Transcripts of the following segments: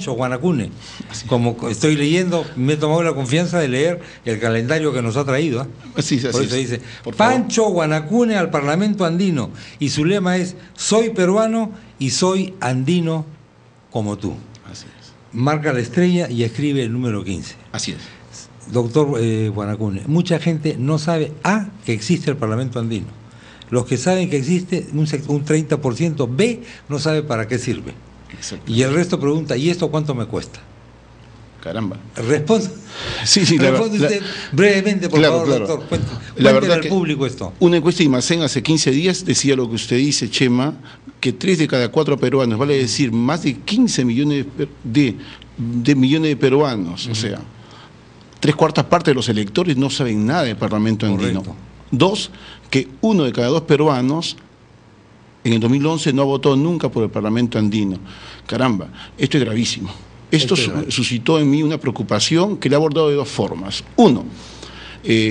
Guanacune. Como estoy leyendo, me he tomado la confianza de leer el calendario que nos ha traído. Sí, por eso dice, por Pancho Guanacune al Parlamento Andino. Y su lema es, soy peruano y soy andino como tú. Así es. Marca la estrella y escribe el número 15. Así es. Doctor Guanacune, mucha gente no sabe, que existe el Parlamento Andino. Los que saben que existe, un 30%, B, no sabe para qué sirve. Y el resto pregunta, ¿y esto cuánto me cuesta? Caramba. Responde usted brevemente, por favor, doctor. Cuéntele al público esto. Una encuesta de Imacén hace 15 días decía lo que usted dice, Chema, que 3 de cada 4 peruanos, vale decir, más de 15 millones de peruanos, o sea, 3/4 partes de los electores no saben nada del Parlamento Andino. Correcto. 2, que 1 de cada 2 peruanos en el 2011 no votó nunca por el Parlamento Andino. Caramba, esto es gravísimo. Esto suscitó en mí una preocupación que le he abordado de 2 formas. 1,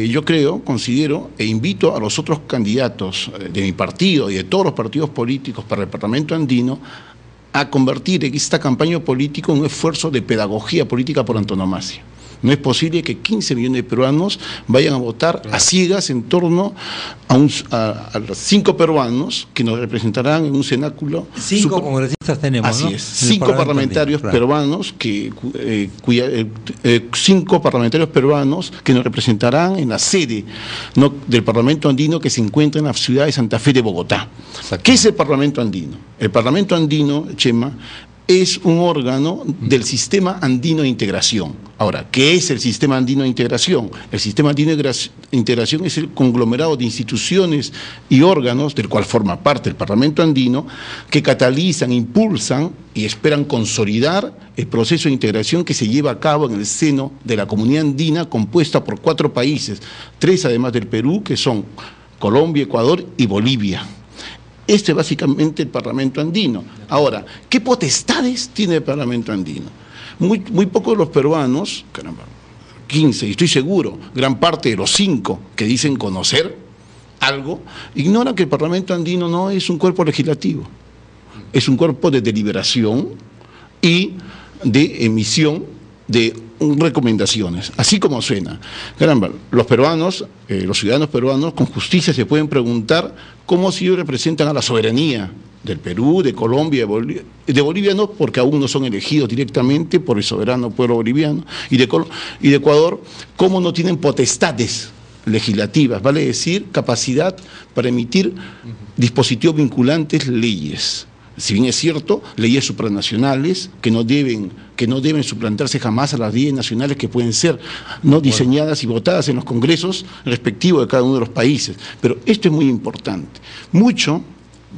yo considero e invito a los otros candidatos de mi partido y de todos los partidos políticos para el Parlamento Andino a convertir esta campaña política en un esfuerzo de pedagogía política por antonomasia. No es posible que 15 millones de peruanos vayan a votar a ciegas en torno a los 5 peruanos que nos representarán en un cenáculo. 5 congresistas tenemos, así ¿no? es, 5 parlamentarios peruanos, 5 parlamentarios peruanos que nos representarán en la sede del Parlamento Andino que se encuentra en la ciudad de Santa Fe de Bogotá. ¿Qué es el Parlamento Andino? El Parlamento Andino, Chema, es un órgano del Sistema Andino de Integración. Ahora, ¿qué es el Sistema Andino de Integración? El Sistema Andino de Integración es el conglomerado de instituciones y órganos del cual forma parte el Parlamento Andino que catalizan, impulsan y esperan consolidar el proceso de integración que se lleva a cabo en el seno de la comunidad andina compuesta por 4 países, 3 además del Perú, que son Colombia, Ecuador y Bolivia. Este es básicamente el Parlamento Andino. Ahora, ¿qué potestades tiene el Parlamento Andino? Muy pocos de los peruanos, caramba, 15, y estoy seguro, gran parte de los 5 que dicen conocer algo, ignoran que el Parlamento Andino no es un cuerpo legislativo, es un cuerpo de deliberación y de emisión de recomendaciones, así como suena. Caramba, los peruanos, los ciudadanos peruanos con justicia se pueden preguntar cómo si ellos representan a la soberanía del Perú, de Colombia, de Bolivia no, porque aún no son elegidos directamente por el soberano pueblo boliviano, y de Ecuador, cómo no tienen potestades legislativas, vale decir, capacidad para emitir dispositivos vinculantes, leyes. Si bien es cierto, leyes supranacionales que no deben suplantarse jamás a las leyes nacionales que pueden ser no diseñadas y votadas en los congresos respectivos de cada uno de los países. Pero esto es muy importante. Mucho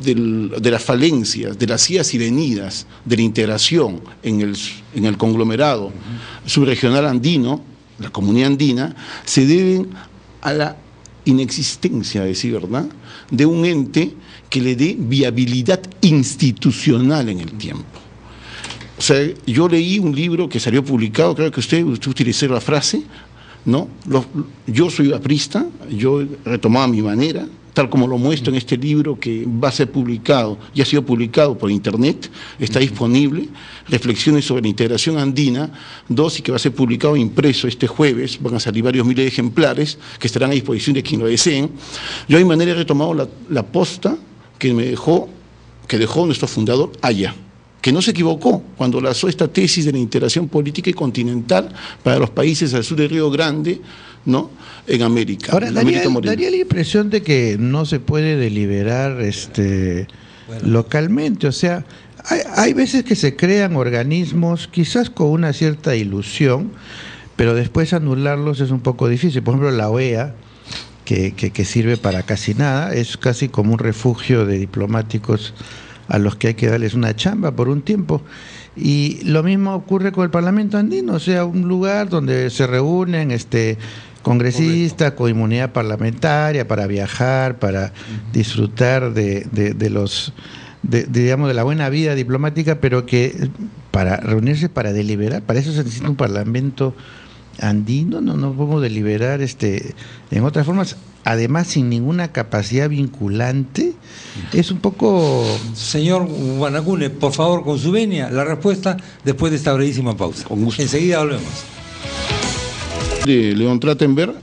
de las falencias, de las idas y venidas, de la integración en el conglomerado subregional andino, la comunidad andina, se deben a la inexistencia, a decir verdad, de un ente que le dé viabilidad institucional en el tiempo. O sea, yo leí un libro que salió publicado, creo que usted utilizó la frase, ¿no? Yo soy aprista, yo retomaba a mi manera, tal como lo muestro en este libro que va a ser publicado, ya ha sido publicado por internet, está disponible, Reflexiones sobre la integración andina, 2, y que va a ser publicado e impreso este jueves, van a salir varios miles de ejemplares que estarán a disposición de quien lo deseen. Yo a mi manera he retomado la posta que dejó nuestro fundador Haya, que no se equivocó cuando lanzó esta tesis de la integración política y continental para los países al sur del Río Grande, ¿no?, en América. Ahora, daría la impresión de que no se puede deliberar localmente, o sea, hay veces que se crean organismos quizás con una cierta ilusión, pero después anularlos es un poco difícil. Por ejemplo, la OEA, que sirve para casi nada, es casi como un refugio de diplomáticos a los que hay que darles una chamba por un tiempo. Y lo mismo ocurre con el Parlamento Andino, o sea, un lugar donde se reúnen congresistas con inmunidad parlamentaria para viajar, para disfrutar digamos, de la buena vida diplomática, pero que para reunirse para deliberar, para eso se necesita un Parlamento Andino. No podemos deliberar en otras formas. además sin ninguna capacidad vinculante, es un poco... Señor Guanacune, por favor, con su venia, la respuesta después de esta brevísima pausa. Con gusto. Enseguida volvemos. De León Trachtenberg,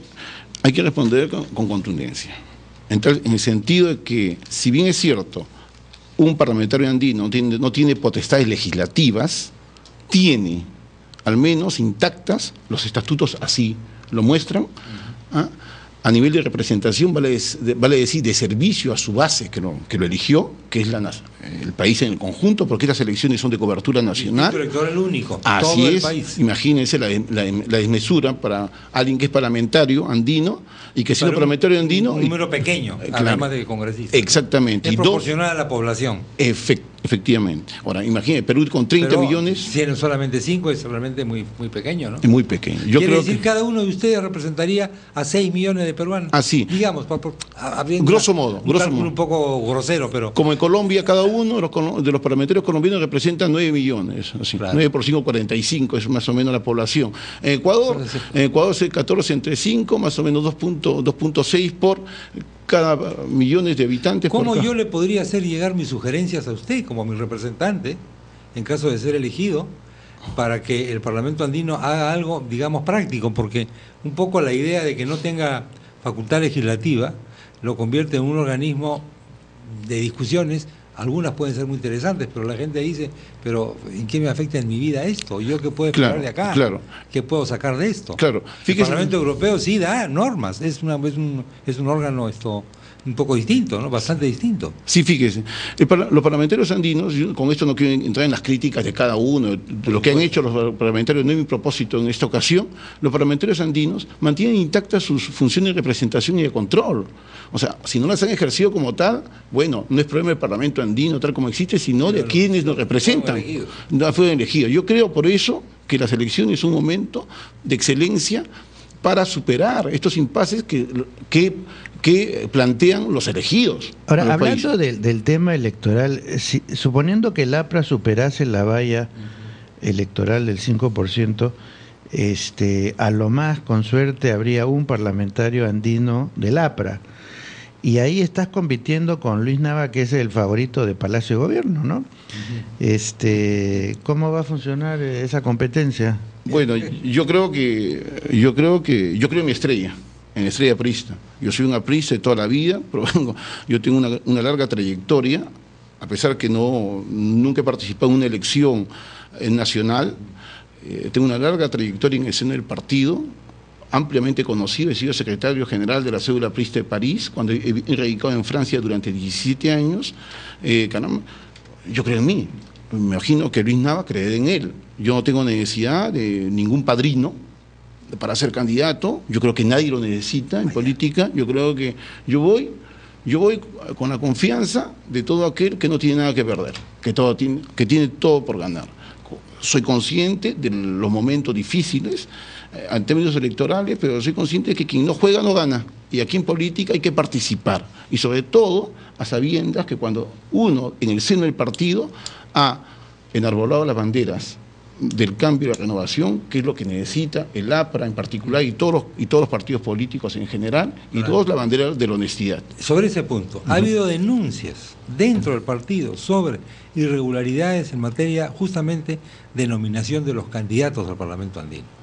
hay que responder con contundencia. En el sentido de que, si bien es cierto, un parlamentario andino no tiene potestades legislativas, tiene al menos intactas, los estatutos así lo muestran, a nivel de representación, vale decir, de servicio a su base que lo eligió, que es el país en el conjunto, porque estas elecciones son de cobertura nacional. El distrito electoral único, así todo el es, país. Imagínense la desmesura para alguien que es parlamentario andino, y que siendo parlamentario andino... Un número pequeño, además de congresistas. Exactamente. Es proporcional a la población. Efectivamente. Ahora, imagínense, Perú con 30 millones... Tienen solamente 5, es realmente muy pequeño, ¿no? Es muy pequeño. Quiere decir, cada uno de ustedes representaría a 6 millones de peruanos. Así. Digamos, grosso modo. Un poco grosero, pero... Como en Colombia, cada uno de los parlamentarios colombianos representa 9 millones. Así. Claro. 9 por 5, 45, es más o menos la población. En Ecuador es 14 entre 5, más o menos 2.6 por cada millones de habitantes. ¿Cómo yo le podría hacer llegar mis sugerencias a usted como mi representante, en caso de ser elegido, para que el Parlamento andino haga algo, digamos, práctico? Porque un poco la idea de que no tenga facultad legislativa lo convierte en un organismo de discusiones. Algunas pueden ser muy interesantes, pero la gente dice, pero ¿en qué me afecta en mi vida esto? ¿Yo qué puedo esperar de acá? Claro. ¿Qué puedo sacar de esto? Claro. El Parlamento Europeo sí da normas, es un órgano un poco distinto, ¿no? Bastante distinto. Sí, fíjese. Los parlamentarios andinos, yo con esto no quiero entrar en las críticas de cada uno, de lo que han hecho los parlamentarios, no es mi propósito en esta ocasión. Los parlamentarios andinos mantienen intactas sus funciones de representación y de control. O sea, si no las han ejercido como tal, bueno, no es problema del Parlamento andino tal como existe, sino de quienes nos representan. No fueron elegidos. Yo creo por eso que las elecciones son un momento de excelencia para superar estos impases que plantean los elegidos. Ahora, hablando del tema electoral, suponiendo que el APRA superase la valla electoral del 5%, a lo más, con suerte, habría un parlamentario andino del APRA. Y ahí estás compitiendo con Luis Nava, que es el favorito de Palacio de Gobierno, ¿no? ¿Cómo va a funcionar esa competencia? Bueno, yo creo en mi estrella, en la estrella aprista. Yo soy un aprista de toda la vida, yo tengo una larga trayectoria, a pesar que nunca he participado en una elección nacional, tengo una larga trayectoria en el seno del partido, ampliamente conocido, he sido secretario general de la cédula aprista de París, cuando he radicado en Francia durante 17 años. Caramba, yo creo en mí, me imagino que Luis Nava cree en él. Yo no tengo necesidad de ningún padrino para ser candidato, yo creo que nadie lo necesita en política, yo creo que yo voy con la confianza de todo aquel que no tiene nada que perder, que tiene todo por ganar. Soy consciente de los momentos difíciles en términos electorales, pero soy consciente de que quien no juega no gana, y aquí en política hay que participar, y sobre todo a sabiendas que cuando uno en el seno del partido ha enarbolado las banderas del cambio y la renovación, que es lo que necesita el APRA en particular y todos los partidos políticos en general, y todos la bandera de la honestidad. Sobre ese punto, ha habido denuncias dentro del partido sobre irregularidades en materia justamente de nominación de los candidatos al Parlamento andino.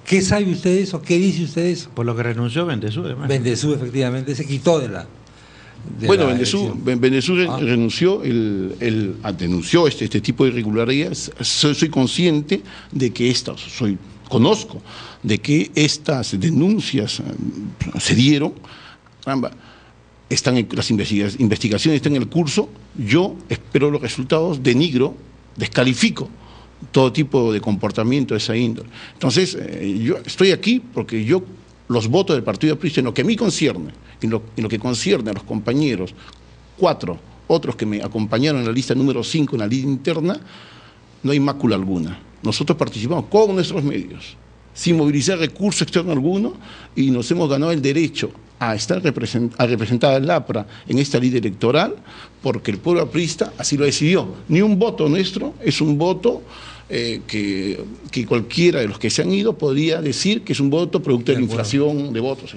¿Qué sabe usted de eso? ¿Qué dice usted de eso? Por lo que renunció Bendezú, además. Bendezú, efectivamente, se quitó de la... Bueno, Bendezú renunció, denunció este tipo de irregularidades. Soy consciente de que conozco de que estas denuncias se dieron. Caramba, las investigaciones están en el curso. Yo espero los resultados, denigro, descalifico todo tipo de comportamiento de esa índole. Entonces, yo estoy aquí porque los votos del Partido Aprista, en lo que a mí concierne, en lo que concierne a los compañeros, 4 otros que me acompañaron en la lista número 5, en la lista interna, no hay mácula alguna. Nosotros participamos con nuestros medios, sin movilizar recurso externo alguno, y nos hemos ganado el derecho a representar al APRA en esta lista electoral, porque el pueblo aprista así lo decidió. Ni un voto nuestro es un voto que cualquiera de los que se han ido podría decir que es un voto producto de la inflación de votos.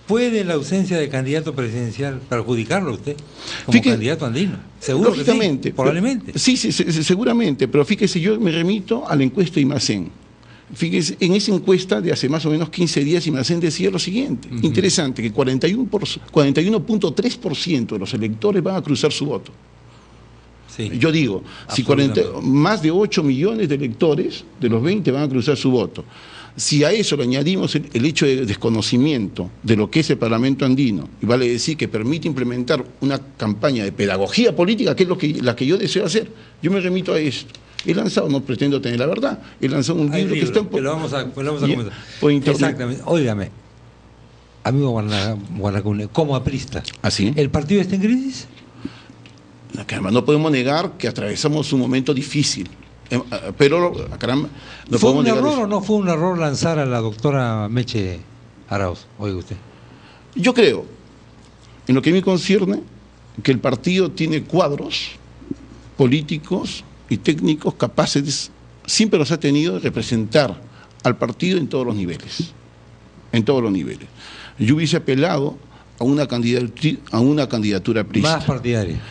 ¿Puede la ausencia de candidato presidencial perjudicarlo a usted como Fíjese, candidato andino? Seguro que sí, probablemente. Sí, seguramente, pero fíjese, yo me remito a la encuesta de Imacén. Fíjese, en esa encuesta de hace más o menos 15 días, Imacén decía lo siguiente, interesante, que 41.3% de los electores van a cruzar su voto. Sí, yo digo, si más de 8 millones de electores de los 20 van a cruzar su voto. Si a eso le añadimos el hecho de desconocimiento de lo que es el Parlamento andino, y vale decir que permite implementar una campaña de pedagogía política, que es la que yo deseo hacer, yo me remito a esto. He lanzado, no pretendo tener la verdad, he lanzado un libro que está que lo vamos a comentar. Exactamente. Óigame, amigo Guanacune, como aprista, ¿así? ¿El partido está en crisis? Caramba, no podemos negar que atravesamos un momento difícil. Pero, caramba, no ¿Fue un negar error eso. o no fue un error lanzar a la doctora Meche Arauz? Oiga usted. Yo creo, en lo que me concierne, que el partido tiene cuadros políticos y técnicos capaces, siempre los ha tenido, de representar al partido en todos los niveles. En todos los niveles. Yo hubiese apelado a una candidatura aprista.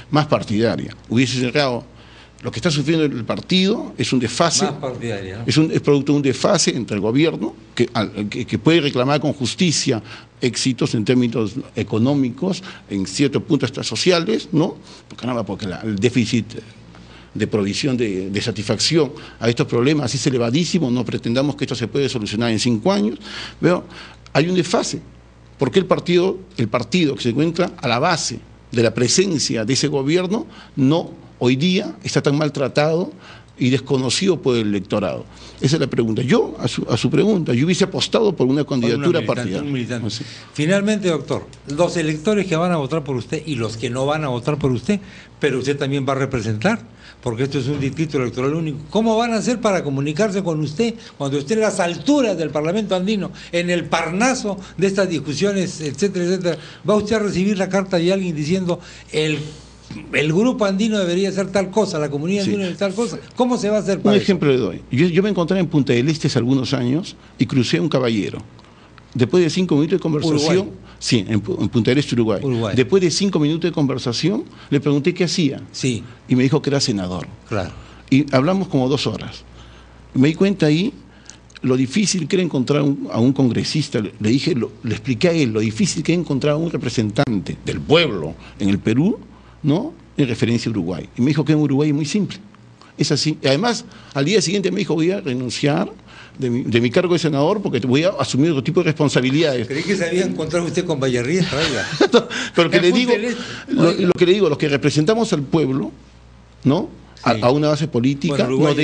Más partidaria. Hubiese cerrado. Lo que está sufriendo el partido es un desfase, más partidaria, ¿no? es producto de un desfase entre el gobierno, que puede reclamar con justicia éxitos en términos económicos, en ciertos puntos hasta sociales, ¿no? Porque el déficit de provisión de satisfacción a estos problemas es elevadísimo, no pretendamos que esto se puede solucionar en 5 años, pero hay un desfase, porque el partido que se encuentra a la base de la presencia de ese gobierno hoy día está tan maltratado y desconocido por el electorado. Esa es la pregunta. Yo, a su pregunta, yo hubiese apostado por una candidatura partidaria. Sí. Finalmente, doctor, los electores que van a votar por usted y los que no van a votar por usted, pero usted también va a representar, porque esto es un distrito electoral único. ¿Cómo van a hacer para comunicarse con usted cuando esté en las alturas del Parlamento andino, en el parnaso de estas discusiones, etcétera, etcétera? ¿Va usted a recibir la carta de alguien diciendo el grupo andino debería hacer tal cosa, la comunidad andina debería tal cosa? ¿Cómo se va a hacer para Un ejemplo le doy. Yo me encontré en Punta del Este hace algunos años y crucé a un caballero. Después de 5 minutos de conversación, Uruguay. Sí, en Punta del Este, Uruguay. Después de 5 minutos de conversación, le pregunté qué hacía. Sí. Y me dijo que era senador. Claro. Y hablamos como 2 horas. Me di cuenta ahí lo difícil que era encontrar a un congresista. Le expliqué a él lo difícil que era encontrar a un representante del pueblo en el Perú, ¿no? En referencia a Uruguay. Y me dijo que en Uruguay es muy simple. Es así. Y además, al día siguiente me dijo, voy a renunciar de mi cargo de senador porque voy a asumir otro tipo de responsabilidades. Creí que se había encontrado usted con Vallarría. No, pero que le digo, lo que le digo, los que representamos al pueblo, ¿no? Sí. A una base política, bueno,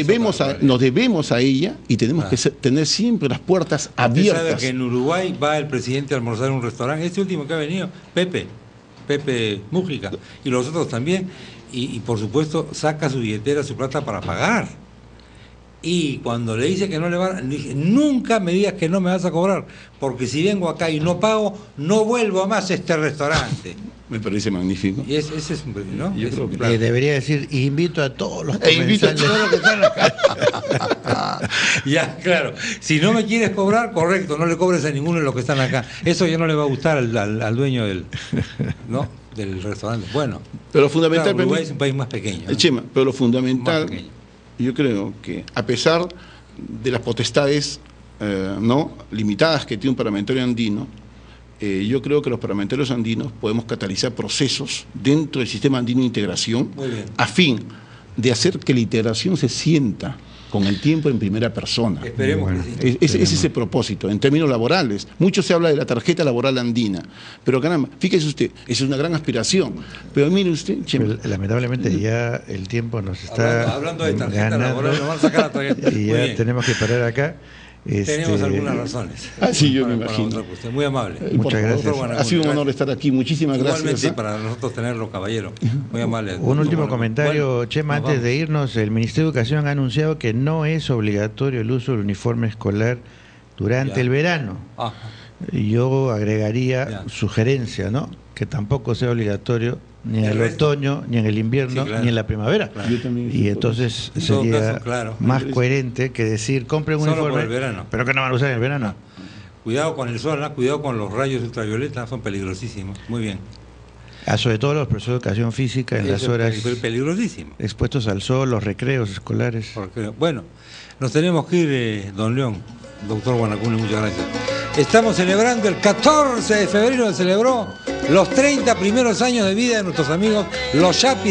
nos debemos a ella y tenemos que tener siempre las puertas abiertas. ¿Usted sabe que en Uruguay va el presidente a almorzar en un restaurante? Este último que ha venido, Pepe Mújica, y los otros también, y por supuesto saca su billetera, su plata para pagar. Y cuando le dice que no le van, le dije, nunca me digas que no me vas a cobrar, porque si vengo acá y no pago, no vuelvo más a este restaurante. Me parece magnífico. Y ese es un, ¿no? Yo creo que debería decir, invito a todos los invito a todos los que están acá. Ya, claro. Si no me quieres cobrar, correcto, no le cobres a ninguno de los que están acá. Eso ya no le va a gustar al dueño del restaurante. Bueno, pero fundamental, claro, Uruguay es un país más pequeño, ¿no? Chema, pero lo fundamental, yo creo que a pesar de las potestades no limitadas que tiene un parlamentario andino, yo creo que los parlamentarios andinos podemos catalizar procesos dentro del sistema andino de integración a fin de hacer que la integración se sienta con el tiempo en primera persona. Esperemos que sí. Ese es el propósito, en términos laborales. Mucho se habla de la tarjeta laboral andina, pero caramba, fíjese usted, esa es una gran aspiración. Pero mire usted, Chema, lamentablemente ya el tiempo nos está hablando de tarjeta laboral, nos van a sacar la tarjeta. Y ya tenemos que parar acá. Tenemos algunas razones. Sí, yo me imagino. Muy amable. Muchas gracias. Ha sido un honor estar aquí. Muchísimas gracias. Igualmente para nosotros tenerlo, caballero. Muy amable. Un último comentario, Chema, antes de irnos. El Ministerio de Educación ha anunciado que no es obligatorio el uso del uniforme escolar durante el verano. Yo agregaría sugerencia, ¿no? Que tampoco sea obligatorio ni en el otoño, ni en el invierno, ni en la primavera. Y entonces sería más coherente que decir, compren un uniforme, pero que no van a usar en el verano. Cuidado con el sol, ¿no? Cuidado con los rayos ultravioletas, son peligrosísimos. Muy bien. Sobre todo los profesores de educación física en las horas peligrosísimo. Expuestos al sol, los recreos escolares. Bueno, nos tenemos que ir, don León, doctor Guanacune, muchas gracias. Estamos celebrando el 14 de febrero, se celebró los 30 primeros años de vida de nuestros amigos, los Yapis.